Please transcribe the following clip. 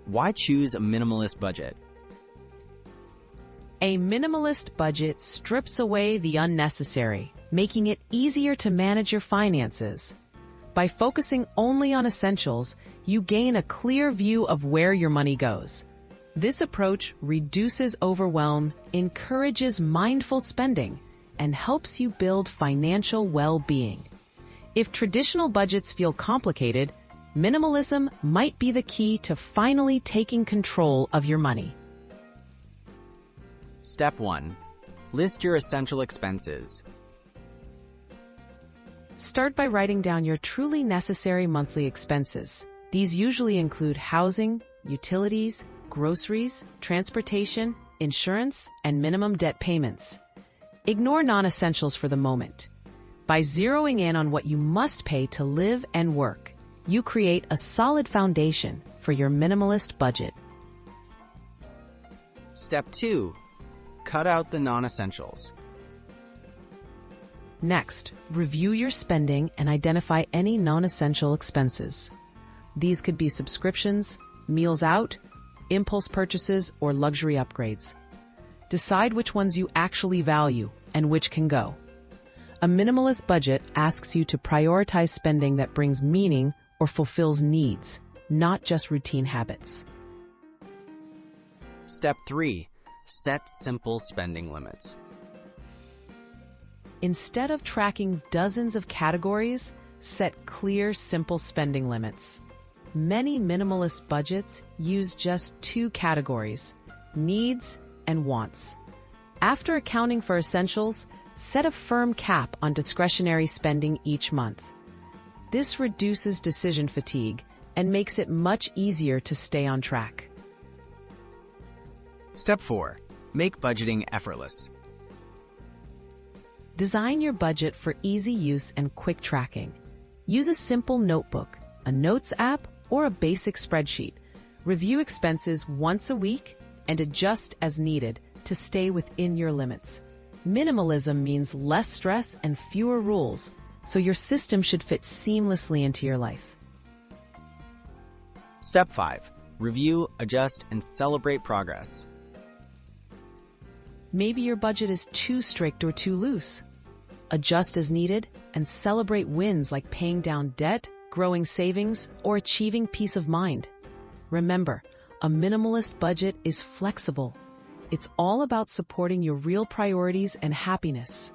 Why choose a minimalist budget? A minimalist budget strips away the unnecessary, making it easier to manage your finances. By focusing only on essentials, you gain a clear view of where your money goes. This approach reduces overwhelm, encourages mindful spending, and helps you build financial well-being. If traditional budgets feel complicated, minimalism might be the key to finally taking control of your money. Step 1. List your essential expenses. Start by writing down your truly necessary monthly expenses. These usually include housing, utilities, groceries, transportation, insurance, and minimum debt payments. Ignore non-essentials for the moment. By zeroing in on what you must pay to live and work, you create a solid foundation for your minimalist budget. Step 2. Cut out the non-essentials. Next, review your spending and identify any non-essential expenses. These could be subscriptions, meals out, impulse purchases, or luxury upgrades. Decide which ones you actually value and which can go. A minimalist budget asks you to prioritize spending that brings meaning or fulfills needs, not just routine habits. Step 3. Set simple spending limits. Instead of tracking dozens of categories, set clear, simple spending limits. Many minimalist budgets use just 2 categories: needs and wants. After accounting for essentials, set a firm cap on discretionary spending each month. This reduces decision fatigue and makes it much easier to stay on track. Step 4. Make budgeting effortless. Design your budget for easy use and quick tracking. Use a simple notebook, a notes app, or a basic spreadsheet. Review expenses once a week and adjust as needed to stay within your limits. Minimalism means less stress and fewer rules, so your system should fit seamlessly into your life. Step 5. Review, adjust, and celebrate progress. Maybe your budget is too strict or too loose. Adjust as needed and celebrate wins like paying down debt, growing savings, or achieving peace of mind. Remember, a minimalist budget is flexible. It's all about supporting your real priorities and happiness.